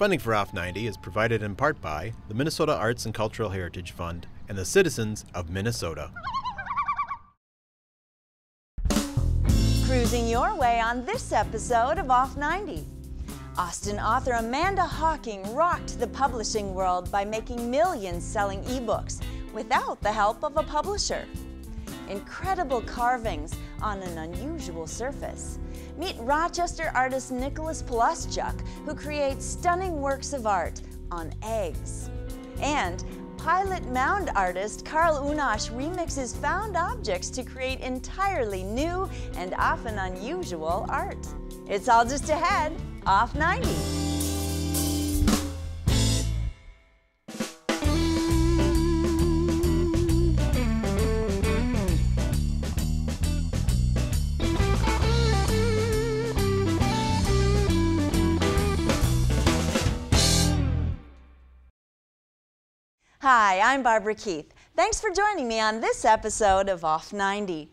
Funding for Off 90 is provided in part by the Minnesota Arts and Cultural Heritage Fund and the citizens of Minnesota. Cruising your way on this episode of Off 90. Austin author Amanda Hocking rocked the publishing world by making millions selling ebooks without the help of a publisher. Incredible carvings on an unusual surface. Meet Rochester artist Nicholas Poluschuk, who creates stunning works of art on eggs. And Pilot Mound artist Carl Unosh remixes found objects to create entirely new and often unusual art. It's all just ahead, Off 90. Hi, I'm Barbara Keith. Thanks for joining me on this episode of Off 90.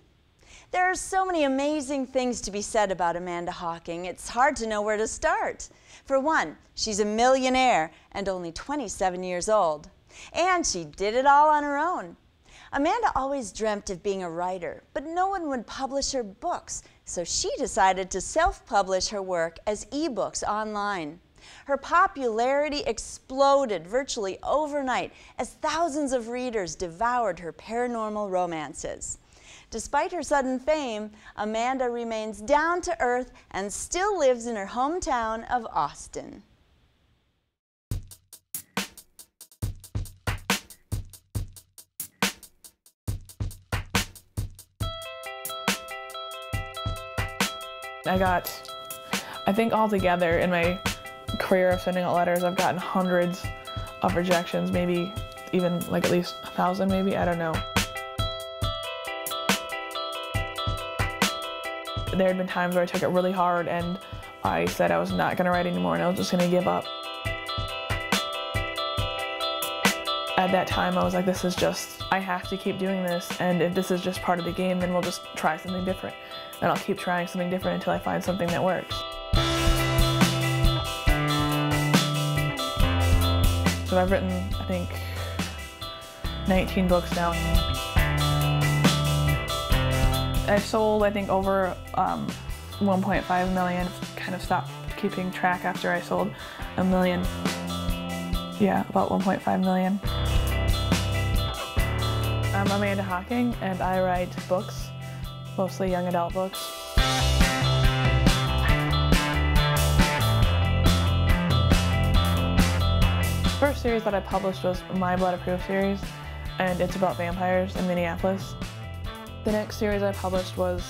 There are so many amazing things to be said about Amanda Hocking, it's hard to know where to start. For one, she's a millionaire and only 27 years old. And she did it all on her own. Amanda always dreamt of being a writer, but no one would publish her books, so she decided to self-publish her work as ebooks online. Her popularity exploded virtually overnight as thousands of readers devoured her paranormal romances. Despite her sudden fame, Amanda remains down to earth and still lives in her hometown of Austin. I think altogether in my career of sending out letters, I've gotten hundreds of rejections, maybe even like at least 1,000 maybe, I don't know. There had been times where I took it really hard and I said I was not going to write anymore and I was just going to give up. At that time I was like, this is just, I have to keep doing this, and if this is just part of the game, then we'll just try something different. And I'll keep trying something different until I find something that works. So I've written, I think, 19 books now. I've sold, I think, over 1.5 million. Kind of stopped keeping track after I sold 1 million. Yeah, about 1.5 million. I'm Amanda Hocking, and I write books, mostly young adult books. The first series that I published was My Blood Approved series, and it's about vampires in Minneapolis. The next series I published was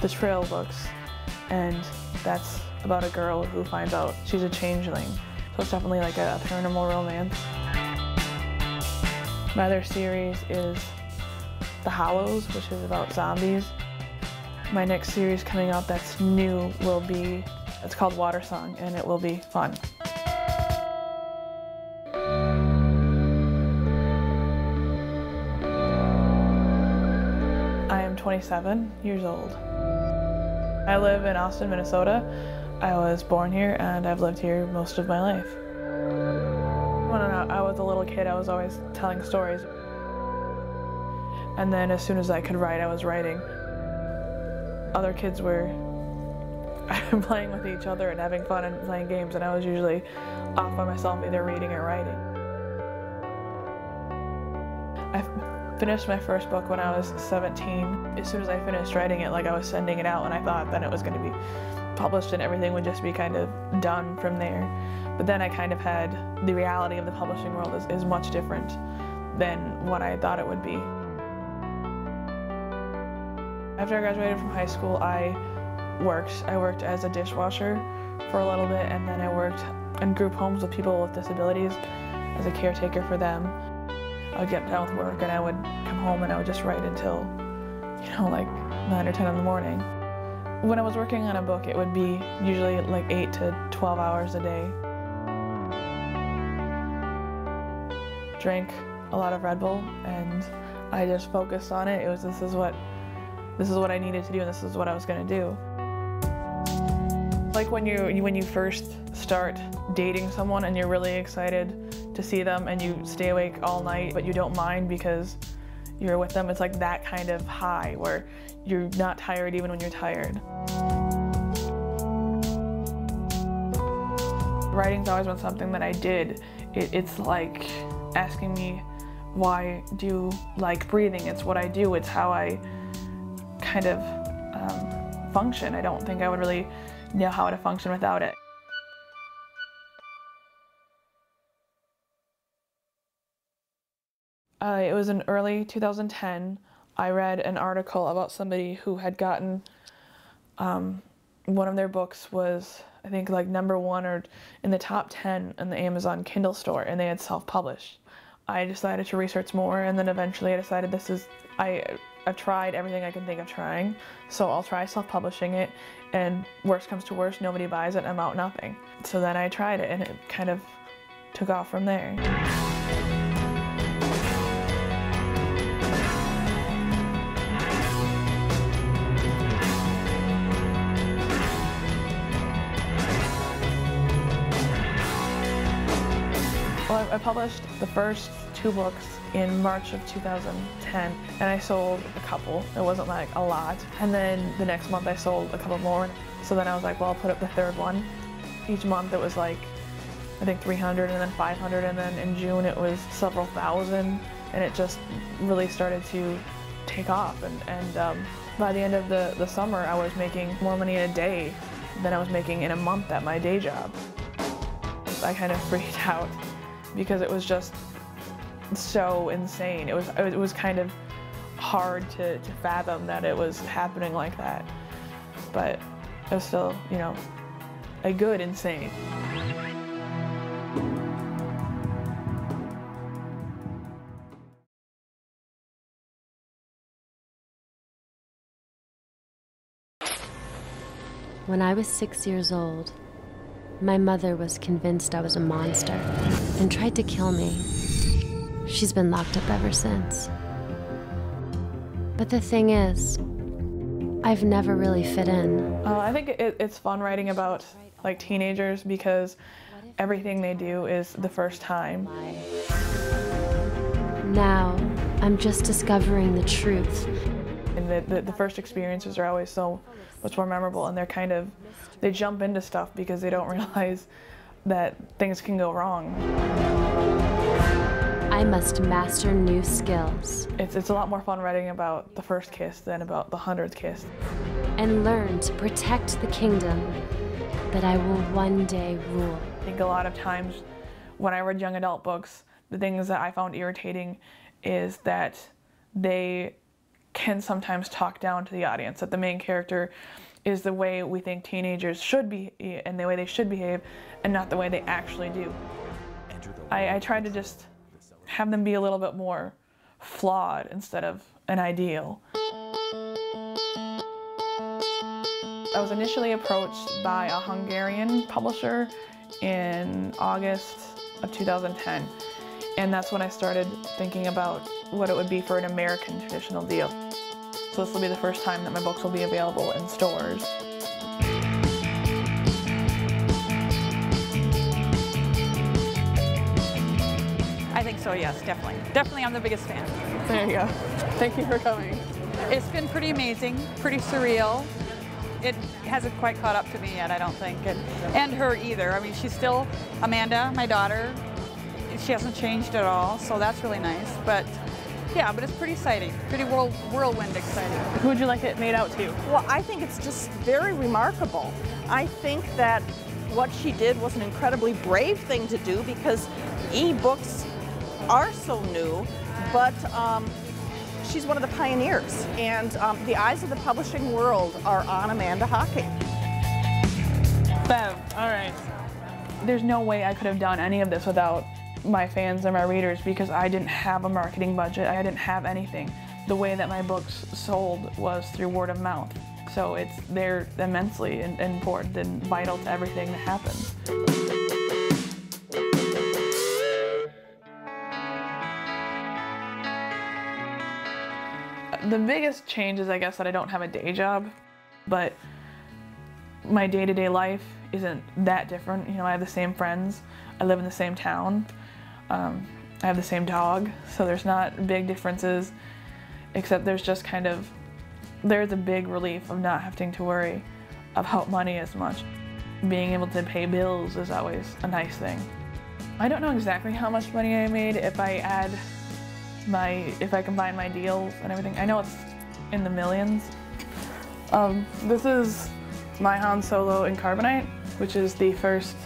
the Trail books, and that's about a girl who finds out she's a changeling. So it's definitely like a paranormal romance. My other series is The Hollows, which is about zombies. My next series coming out that's new will be, it's called Water Song, and it will be fun. I am 27 years old. I live in Austin, Minnesota. I was born here and I've lived here most of my life. When I was a little kid, I was always telling stories. And then as soon as I could write, I was writing. Other kids were playing with each other and having fun and playing games, and I was usually off by myself either reading or writing. I finished my first book when I was 17. As soon as I finished writing it, like I was sending it out, and I thought then it was going to be published and everything would just be kind of done from there. But then I kind of had the reality of the publishing world is much different than what I thought it would be. After I graduated from high school, I worked as a dishwasher for a little bit, and then I worked in group homes with people with disabilities as a caretaker for them. I would get done with work and I would come home and I would just write until, like 9 or 10 in the morning. When I was working on a book, it would be usually like 8 to 12 hours a day. Drank a lot of Red Bull and I just focused on it. It was this is what I needed to do, and this is what I was going to do. Like when you first start dating someone and you're really excited to see them and you stay awake all night, but you don't mind because you're with them. It's like that kind of high where you're not tired even when you're tired. Writing's always been something that I did. It's like asking me, why do you like breathing? It's what I do. It's how I kind of function. I don't think I would really know how to function without it. It was in early 2010. I read an article about somebody who had gotten, one of their books was, I think, like #1 or in the top 10 in the Amazon Kindle store, and they had self-published. I decided to research more, and then eventually I decided I've tried everything I can think of trying, so I'll try self-publishing it, and worst comes to worst, nobody buys it, I'm out nothing. So then I tried it, and it kind of took off from there. Well, I published the first 2 books in March of 2010, and I sold a couple. It wasn't like a lot. And then the next month I sold a couple more. So then I was like, well, I'll put up the 3rd one. Each month it was like, I think 300 and then 500, and then in June it was several thousand, and it just really started to take off. And by the end of the summer, I was making more money in a day than I was making in a month at my day job. I kind of freaked out because it was just so insane. It was kind of hard to fathom that it was happening like that. But it was still, you know, a good insane. When I was 6 years old, my mother was convinced I was a monster and tried to kill me. She's been locked up ever since. But the thing is, I've never really fit in. I think it's fun writing about like teenagers because everything they do is the first time. Now, I'm just discovering the truth. And the first experiences are always so much more memorable, and they jump into stuff because they don't realize that things can go wrong. I must master new skills. It's a lot more fun writing about the first kiss than about the 100th kiss. And learn to protect the kingdom that I will one day rule. I think a lot of times when I read young adult books, the things that I found irritating is that they can sometimes talk down to the audience, that the main character is the way we think teenagers should be and the way they should behave, and not the way they actually do. I tried to just have them be a little bit more flawed instead of an ideal. I was initially approached by a Hungarian publisher in August of 2010, and that's when I started thinking about what it would be for an American traditional deal. So this will be the first time that my books will be available in stores. I think so, yes, definitely. Definitely, I'm the biggest fan. There you go. Thank you for coming. It's been pretty amazing, pretty surreal. It hasn't quite caught up to me yet, I don't think, and her either. I mean, she's still Amanda, my daughter. She hasn't changed at all, so that's really nice. But yeah, but it's pretty exciting, pretty whirlwind exciting. Who would you like it made out to? Well, I think it's just very remarkable. I think that what she did was an incredibly brave thing to do because e-books are so new, but she's one of the pioneers, and the eyes of the publishing world are on Amanda Hocking. Bev, all right. There's no way I could have done any of this without my fans and my readers because I didn't have a marketing budget. I didn't have anything. The way that my books sold was through word of mouth. So they're immensely important and vital to everything that happens. The biggest change is, I guess, that I don't have a day job, but My day-to-day life isn't that different. You know, I have the same friends, I live in the same town, I have the same dog, so there's not big differences, except there's just kind of, there's a big relief of not having to worry about money as much. Being able to pay bills is always a nice thing. I don't know exactly how much money I made if I combine my deals and everything. I know it's in the millions. This is my Han Solo in carbonite, which is the first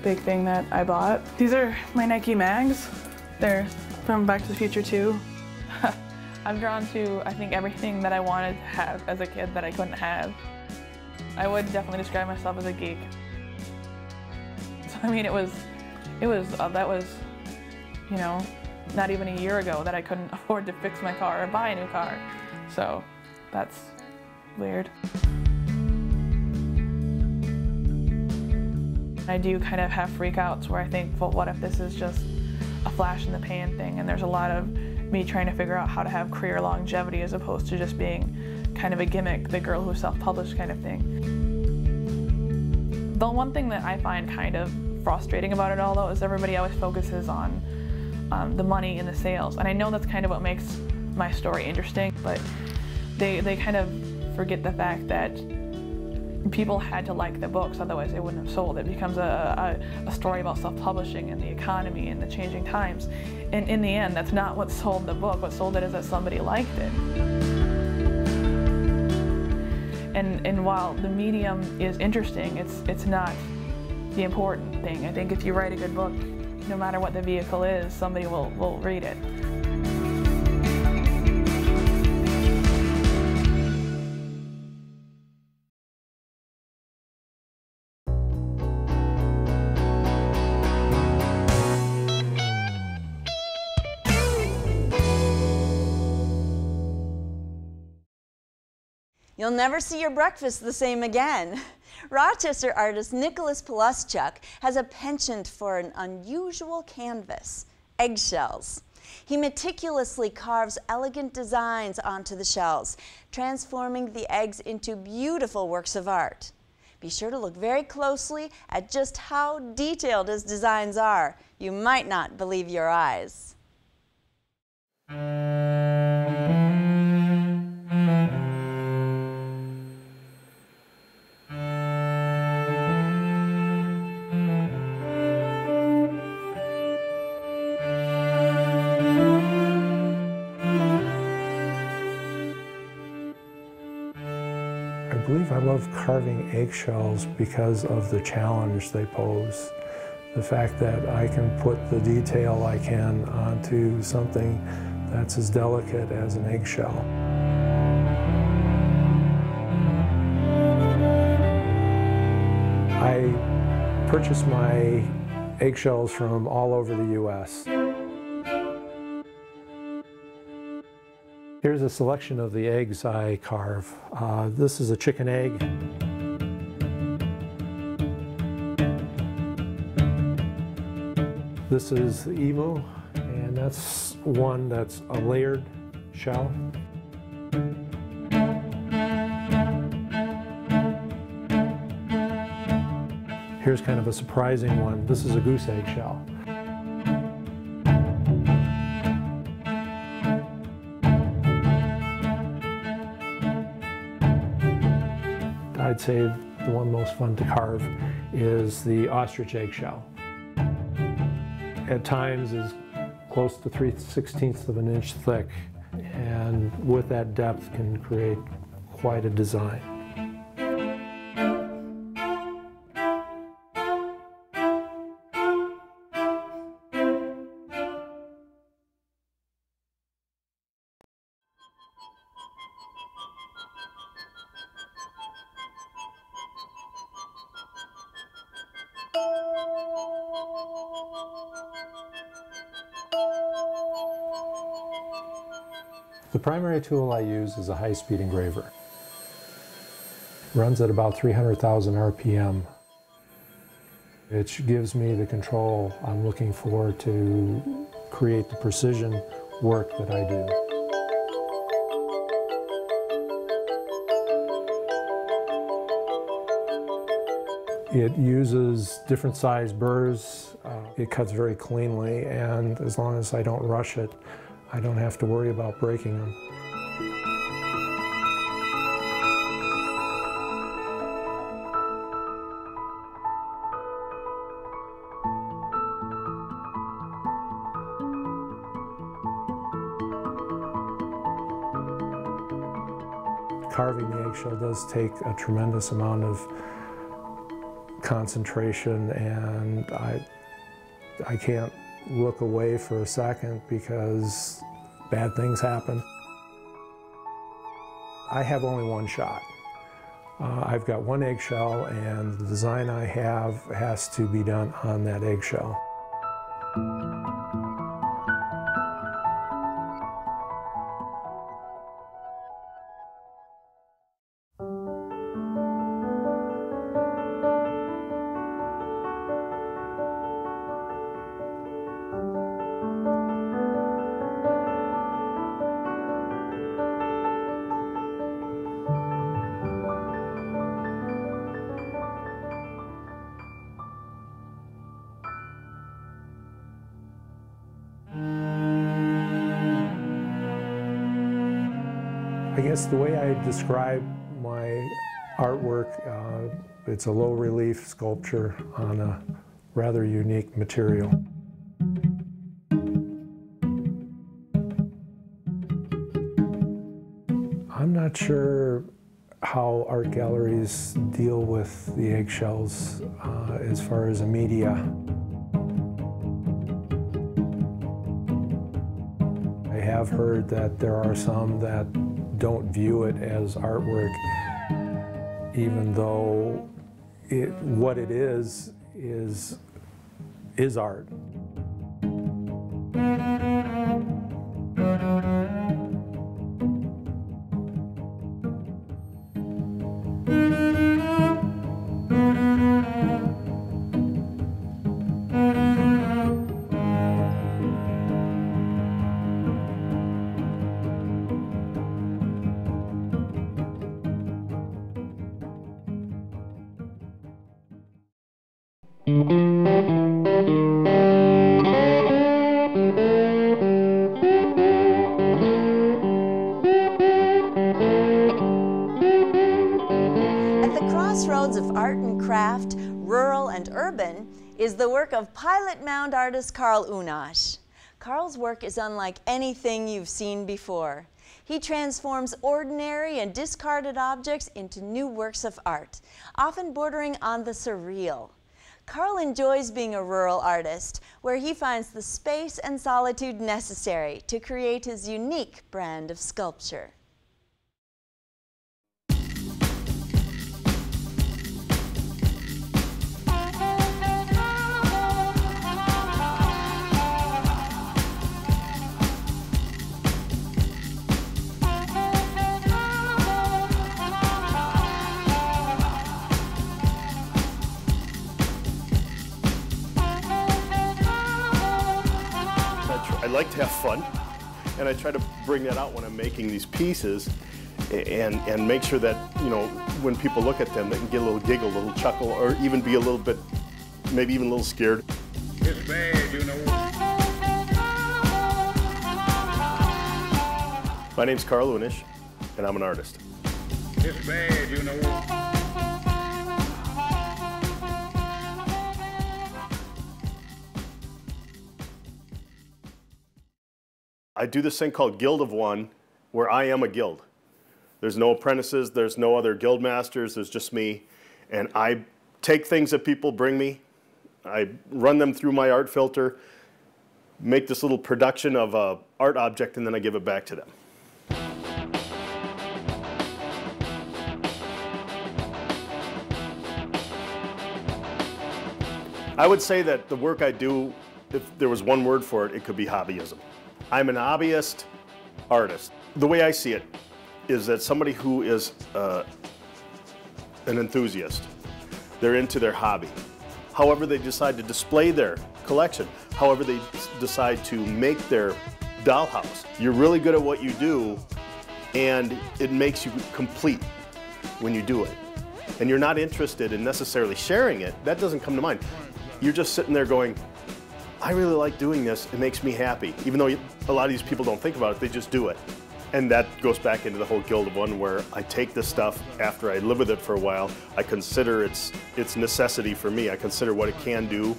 big thing that I bought. These are my Nike mags. They're from Back to the Future 2. I've drawn to, I think, everything that I wanted to have as a kid that I couldn't have. I would definitely describe myself as a geek. So, I mean, that was, you know, not even a year ago that I couldn't afford to fix my car or buy a new car. So that's weird. I do kind of have freakouts where I think, well, what if this is just a flash in the pan thing, and there's a lot of me trying to figure out how to have career longevity as opposed to just being kind of a gimmick, the girl who self-published kind of thing. The one thing that I find kind of frustrating about it all, though, is everybody always focuses on the money and the sales. And I know that's kind of what makes my story interesting, but they kind of forget the fact that people had to like the books, otherwise they wouldn't have sold. It becomes a story about self-publishing and the economy and the changing times. And in the end, that's not what sold the book. What sold it is that somebody liked it. And while the medium is interesting, it's not the important thing. I think if you write a good book, no matter what the vehicle is, somebody will read it. You'll never see your breakfast the same again. Rochester artist Nicholas Poluschuk has a penchant for an unusual canvas, eggshells. He meticulously carves elegant designs onto the shells, transforming the eggs into beautiful works of art. Be sure to look very closely at just how detailed his designs are. You might not believe your eyes. I believe I love carving eggshells because of the challenge they pose. The fact that I can put the detail I can onto something that's as delicate as an eggshell. I purchase my eggshells from all over the U.S. Here's a selection of the eggs I carve. This is a chicken egg. This is the emu, and that's one that's a layered shell. Here's kind of a surprising one. This is a goose egg shell. I'd say the one most fun to carve is the ostrich eggshell. At times is close to 3/16 of an inch thick, and with that depth can create quite a design. The primary tool I use is a high-speed engraver. It runs at about 300,000 RPM. It gives me the control I'm looking for to create the precision work that I do. It uses different size burrs. It cuts very cleanly, and as long as I don't rush it, I don't have to worry about breaking them. Carving the eggshell does take a tremendous amount of concentration, and I can't look away for a second because bad things happen. I have only one shot. I've got one eggshell, and the design I have has to be done on that eggshell. I guess the way I describe my artwork, it's a low relief sculpture on a rather unique material. I'm not sure how art galleries deal with the eggshells as far as a media. I have heard that there are some that don't view it as artwork, even though what it is art. At the crossroads of art and craft, rural and urban, is the work of Pilot Mound artist Karl Unasch. Karl's work is unlike anything you've seen before. He transforms ordinary and discarded objects into new works of art, often bordering on the surreal. Karl enjoys being a rural artist, where he finds the space and solitude necessary to create his unique brand of sculpture. I like to have fun, and I try to bring that out when I'm making these pieces, and make sure that, you know, when people look at them, they can get a little giggle, a little chuckle, or even be a little bit, maybe even a little scared. It's bad, you know. My name's Karl Unasch, and I'm an artist. It's bad, you know. I do this thing called Guild of One, where I am a guild. There's no apprentices, there's no other guild masters, there's just me. And I take things that people bring me, I run them through my art filter, make this little production of an art object, and then I give it back to them. I would say that the work I do, if there was one word for it, it could be hobbyism. I'm an hobbyist artist. The way I see it is that somebody who is an enthusiast, they're into their hobby. However they decide to display their collection, however they decide to make their dollhouse, you're really good at what you do, and it makes you complete when you do it. and you're not interested in necessarily sharing it, that doesn't come to mind. You're just sitting there going, I really like doing this, it makes me happy. Even though a lot of these people don't think about it, they just do it. And that goes back into the whole Guild of One, where I take this stuff after I live with it for a while, I consider its necessity for me, I consider what it can do,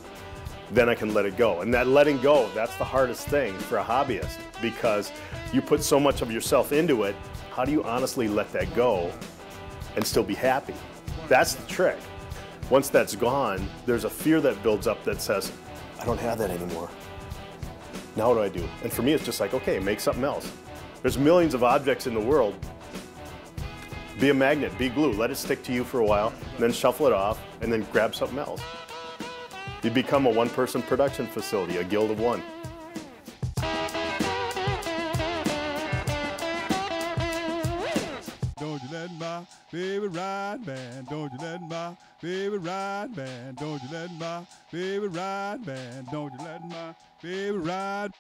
then I can let it go. And that letting go, that's the hardest thing for a hobbyist, because you put so much of yourself into it, how do you honestly let that go and still be happy? That's the trick. Once that's gone, there's a fear that builds up that says, I don't have that anymore. Now what do I do? And for me, it's just like, okay, make something else. There's millions of objects in the world. Be a magnet, be glue, let it stick to you for a while, and then shuffle it off, and then grab something else. You become a one-person production facility, a Guild of One. Don't you let my baby ride, man. Don't you let my baby ride, man. Don't you let my baby ride, man. Don't you let my baby ride.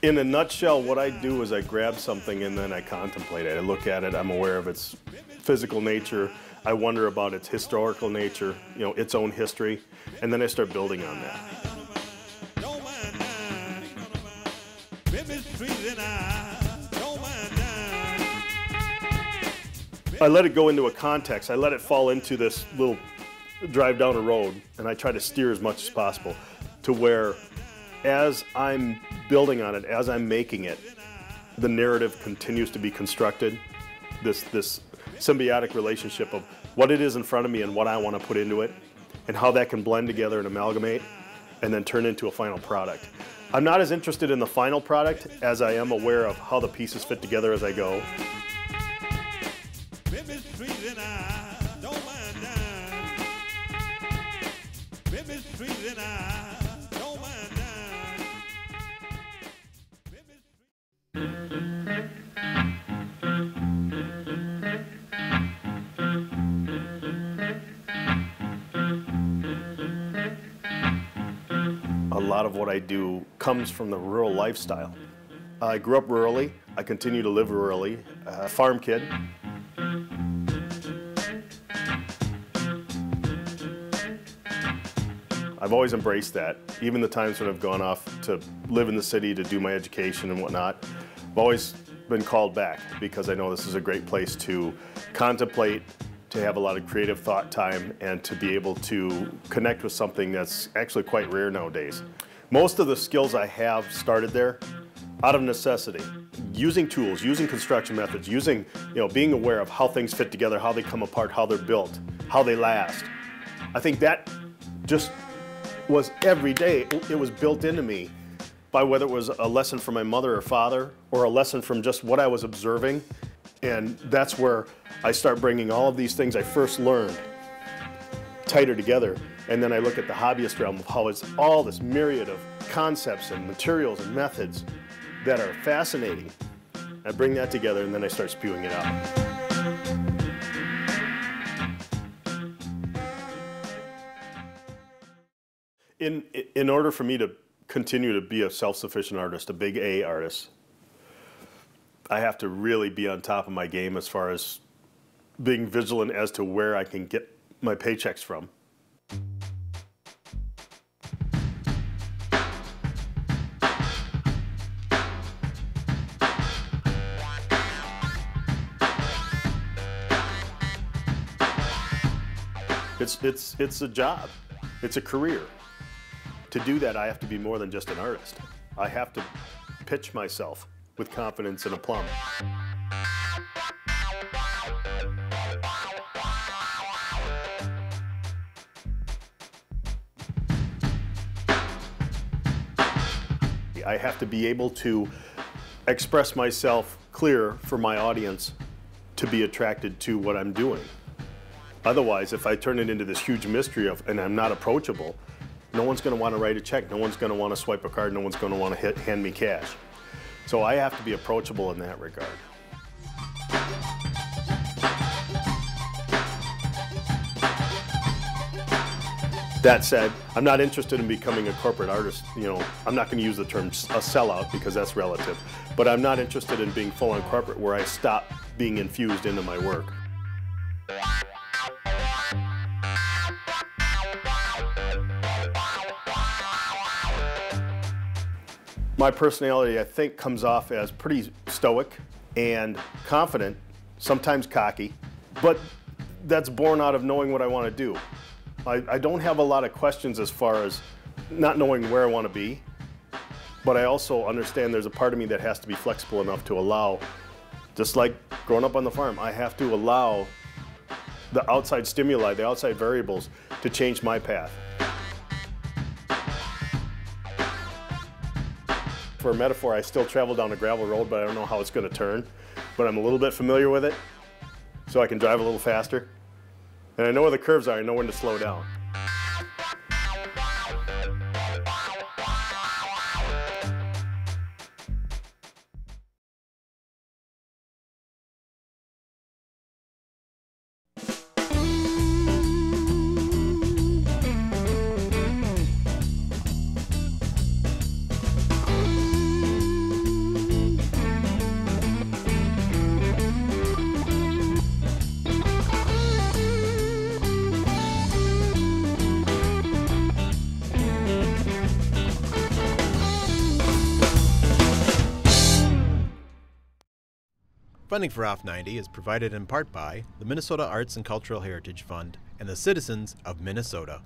In a nutshell, what I do is I grab something and then I contemplate it. I look at it, I'm aware of its physical nature, I wonder about its historical nature, you know, its own history, and then I start building on that. I let it go into a context, I let it fall into this little drive down a road, and I try to steer as much as possible to where, as I'm building on it, as I'm making it, the narrative continues to be constructed. This symbiotic relationship of what it is in front of me and what I want to put into it, and how that can blend together and amalgamate, and then turn into a final product. I'm not as interested in the final product as I am aware of how the pieces fit together as I go. A lot of what I do comes from the rural lifestyle. I grew up rurally, I continue to live rurally, farm kid. I've always embraced that. Even the times when I've gone off to live in the city to do my education and whatnot, I've always been called back because I know this is a great place to contemplate, to have a lot of creative thought time, and to be able to connect with something that's actually quite rare nowadays. Most of the skills I have started there out of necessity. Using tools, using construction methods, using, being aware of how things fit together, how they come apart, how they're built, how they last. I think that just was every day. It was built into me by whether it was a lesson from my mother or father or a lesson from just what I was observing. And that's where I start bringing all of these things I first learned tighter together. And then I look at the hobbyist realm of how it's all this myriad of concepts and materials and methods that are fascinating. I bring that together and then I start spewing it out. In order for me to continue to be a self-sufficient artist, a big A artist, I have to really be on top of my game as far as being vigilant as to where I can get my paychecks from. It's a job. It's a career. To do that, I have to be more than just an artist. I have to pitch myself with confidence and aplomb. I have to be able to express myself clear for my audience to be attracted to what I'm doing. Otherwise, if I turn it into this huge mystery and I'm not approachable, no one's going to want to write a check, no one's going to want to swipe a card, no one's going to want to hand me cash. So I have to be approachable in that regard. That said, I'm not interested in becoming a corporate artist. You know, I'm not going to use the term a sellout because that's relative, but I'm not interested in being full-on corporate where I stop being infused into my work. My personality, I think, comes off as pretty stoic and confident, sometimes cocky, but that's born out of knowing what I want to do. I don't have a lot of questions as far as not knowing where I want to be, but I also understand there's a part of me that has to be flexible enough to allow, just like growing up on the farm, I have to allow the outside stimuli, the outside variables to change my path. For a metaphor, I still travel down a gravel road, but I don't know how it's going to turn, but I'm a little bit familiar with it, so I can drive a little faster. And I know where the curves are, I know when to slow down. Funding for Off 90 is provided in part by the Minnesota Arts and Cultural Heritage Fund and the citizens of Minnesota.